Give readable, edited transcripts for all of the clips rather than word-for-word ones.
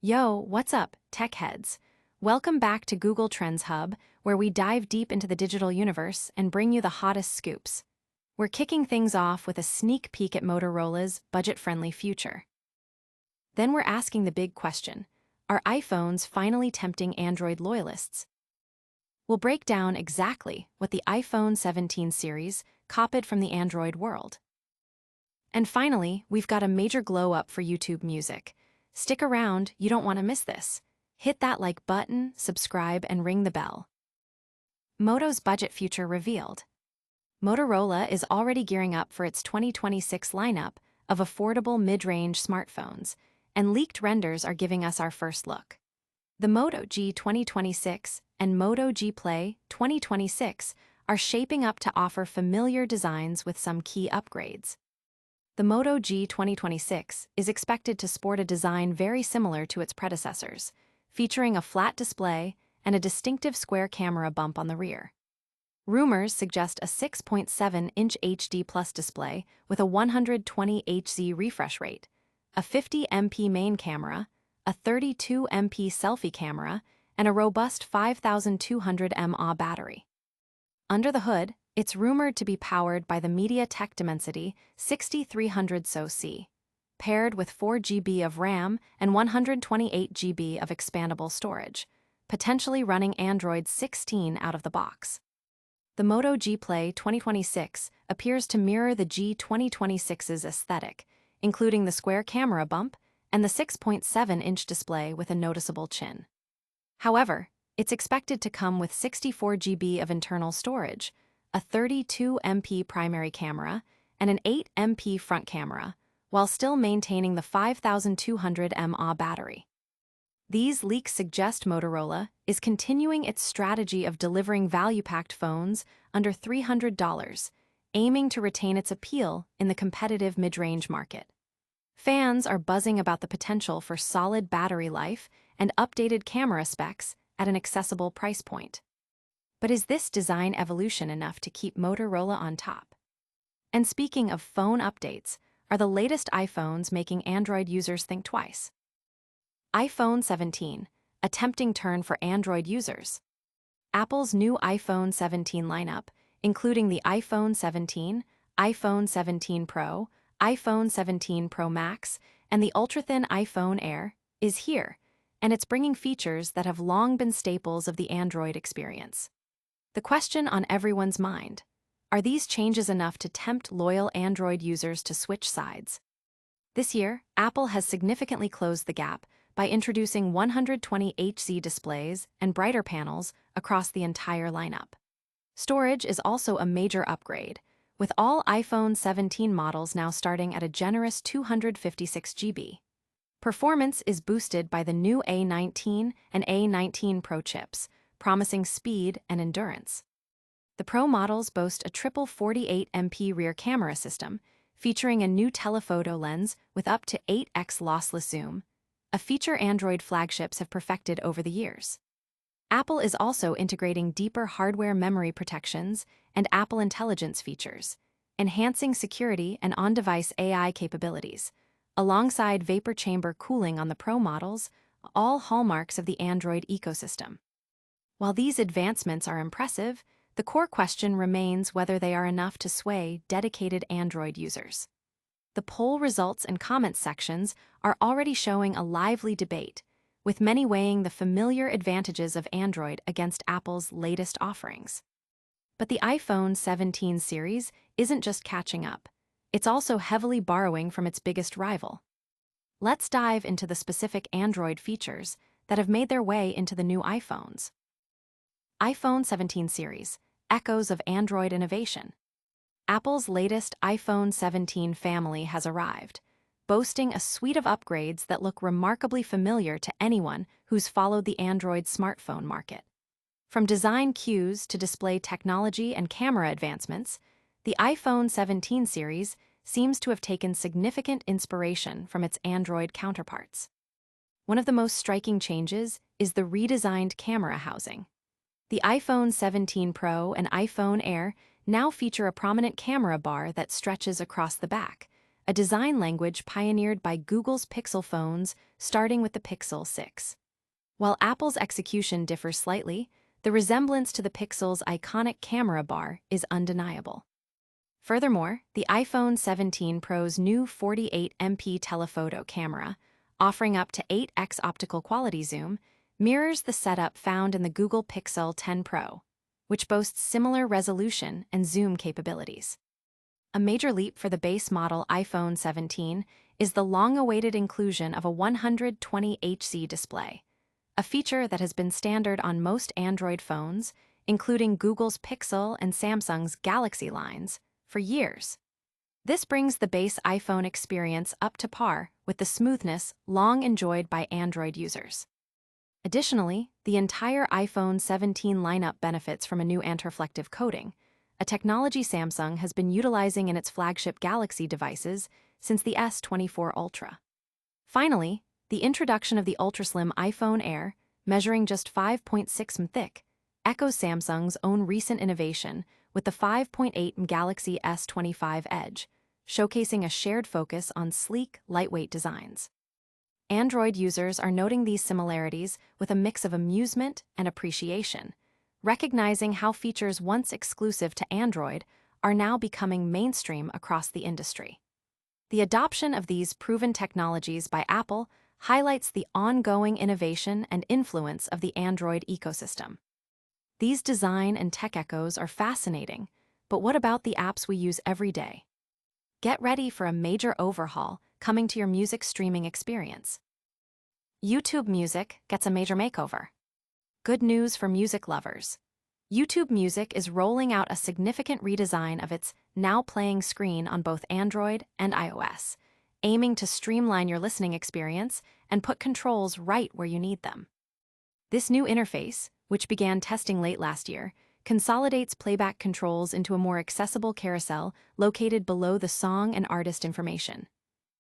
Yo, what's up, tech heads? Welcome back to Google Trends Hub, where we dive deep into the digital universe and bring you the hottest scoops. We're kicking things off with a sneak peek at Motorola's budget-friendly future. Then we're asking the big question, are iPhones finally tempting Android loyalists? We'll break down exactly what the iPhone 17 series copied from the Android world. And finally, we've got a major glow-up for YouTube Music. Stick around, you don't want to miss this. Hit that like button, subscribe, and ring the bell. Moto's budget future revealed. Motorola is already gearing up for its 2026 lineup of affordable mid-range smartphones, and leaked renders are giving us our first look. The Moto G 2026 and Moto G Play 2026 are shaping up to offer familiar designs with some key upgrades. The Moto G 2026 is expected to sport a design very similar to its predecessors, featuring a flat display and a distinctive square camera bump on the rear. Rumors suggest a 6.7-inch HD Plus display with a 120 Hz refresh rate, a 50 MP main camera, a 32 MP selfie camera, and a robust 5200 mAh battery. Under the hood, it's rumored to be powered by the MediaTek Dimensity 6300 SoC, paired with 4 GB of RAM and 128 GB of expandable storage, potentially running Android 16 out of the box. The Moto G Play 2026 appears to mirror the G 2026's aesthetic, including the square camera bump and the 6.7-inch display with a noticeable chin. However, it's expected to come with 64 GB of internal storage, a 32 MP primary camera, and an 8 MP front camera, while still maintaining the 5200 mAh battery. These leaks suggest Motorola is continuing its strategy of delivering value-packed phones under $300, aiming to retain its appeal in the competitive mid-range market. Fans are buzzing about the potential for solid battery life and updated camera specs at an accessible price point. But is this design evolution enough to keep Motorola on top? And speaking of phone updates, are the latest iPhones making Android users think twice? iPhone 17, a tempting turn for Android users. Apple's new iPhone 17 lineup, including the iPhone 17, iPhone 17 Pro, iPhone 17 Pro Max, and the ultra-thin iPhone Air, is here, and it's bringing features that have long been staples of the Android experience. The question on everyone's mind, are these changes enough to tempt loyal Android users to switch sides? This year, Apple has significantly closed the gap by introducing 120 Hz displays and brighter panels across the entire lineup. Storage is also a major upgrade, with all iPhone 17 models now starting at a generous 256 GB. Performance is boosted by the new A19 and A19 Pro chips, promising speed and endurance. The Pro models boast a triple 48 MP rear camera system, featuring a new telephoto lens with up to 8x lossless zoom, a feature Android flagships have perfected over the years. Apple is also integrating deeper hardware memory protections and Apple Intelligence features, enhancing security and on-device AI capabilities, alongside vapor chamber cooling on the Pro models, all hallmarks of the Android ecosystem. While these advancements are impressive, the core question remains whether they are enough to sway dedicated Android users. The poll results and comments sections are already showing a lively debate, with many weighing the familiar advantages of Android against Apple's latest offerings. But the iPhone 17 series isn't just catching up, it's also heavily borrowing from its biggest rival. Let's dive into the specific Android features that have made their way into the new iPhones. iPhone 17 series, echoes of Android innovation. Apple's latest iPhone 17 family has arrived, boasting a suite of upgrades that look remarkably familiar to anyone who's followed the Android smartphone market. From design cues to display technology and camera advancements, the iPhone 17 series seems to have taken significant inspiration from its Android counterparts. One of the most striking changes is the redesigned camera housing. The iPhone 17 Pro and iPhone Air now feature a prominent camera bar that stretches across the back, a design language pioneered by Google's Pixel phones, starting with the Pixel 6. While Apple's execution differs slightly, the resemblance to the Pixel's iconic camera bar is undeniable. Furthermore, the iPhone 17 Pro's new 48MP telephoto camera, offering up to 8x optical quality zoom, mirrors the setup found in the Google Pixel 10 Pro, which boasts similar resolution and zoom capabilities. A major leap for the base model iPhone 17 is the long-awaited inclusion of a 120Hz display, a feature that has been standard on most Android phones, including Google's Pixel and Samsung's Galaxy lines, for years. This brings the base iPhone experience up to par with the smoothness long enjoyed by Android users. Additionally, the entire iPhone 17 lineup benefits from a new anti-reflective coating, a technology Samsung has been utilizing in its flagship Galaxy devices since the S24 Ultra. Finally, the introduction of the ultra-slim iPhone Air, measuring just 5.6 mm thick, echoes Samsung's own recent innovation with the 5.8 Galaxy S25 Edge, showcasing a shared focus on sleek, lightweight designs. Android users are noting these similarities with a mix of amusement and appreciation, recognizing how features once exclusive to Android are now becoming mainstream across the industry. The adoption of these proven technologies by Apple highlights the ongoing innovation and influence of the Android ecosystem. These design and tech echoes are fascinating, but what about the apps we use every day? Get ready for a major overhaul coming to your music streaming experience. YouTube Music gets a major makeover. Good news for music lovers. YouTube Music is rolling out a significant redesign of its Now Playing screen on both Android and iOS, aiming to streamline your listening experience and put controls right where you need them. This new interface, which began testing late last year, consolidates playback controls into a more accessible carousel located below the song and artist information.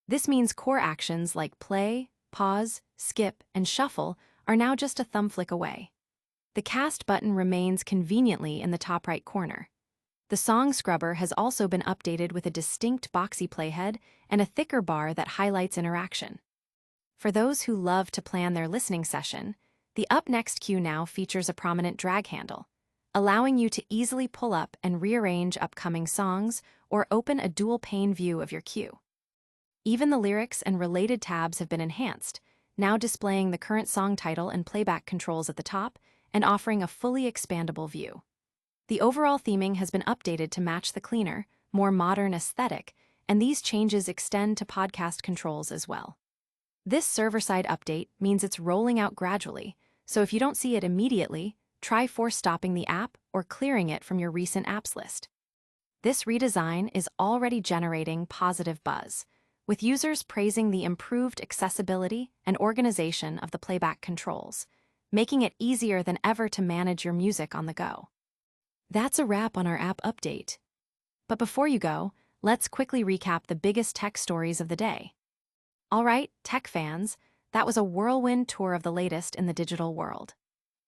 This means core actions like play, pause, skip, and shuffle are now just a thumb flick away. The cast button remains conveniently in the top right corner. The song scrubber has also been updated with a distinct boxy playhead and a thicker bar that highlights interaction. For those who love to plan their listening session, the Up Next queue now features a prominent drag handle, allowing you to easily pull up and rearrange upcoming songs or open a dual-pane view of your queue. Even the lyrics and related tabs have been enhanced, now displaying the current song title and playback controls at the top and offering a fully expandable view. The overall theming has been updated to match the cleaner, more modern aesthetic, and these changes extend to podcast controls as well. This server-side update means it's rolling out gradually, so if you don't see it immediately, try force-stopping the app or clearing it from your recent apps list. This redesign is already generating positive buzz, with users praising the improved accessibility and organization of the playback controls, making it easier than ever to manage your music on the go. That's a wrap on our app update. But before you go, let's quickly recap the biggest tech stories of the day. All right, tech fans, that was a whirlwind tour of the latest in the digital world.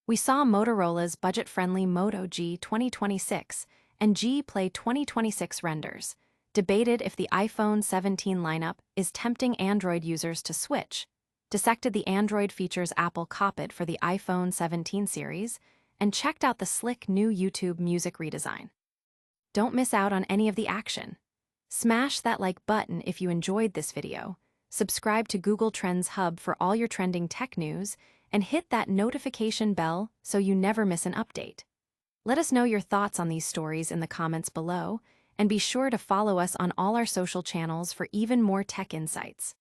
We saw Motorola's budget-friendly Moto G 2026 and G Play 2026 renders, debated if the iPhone 17 lineup is tempting Android users to switch, dissected the Android features Apple copied for the iPhone 17 series, and checked out the slick new YouTube Music redesign. Don't miss out on any of the action. Smash that like button if you enjoyed this video, subscribe to Google Trends Hub for all your trending tech news, and hit that notification bell so you never miss an update. Let us know your thoughts on these stories in the comments below, and be sure to follow us on all our social channels for even more tech insights.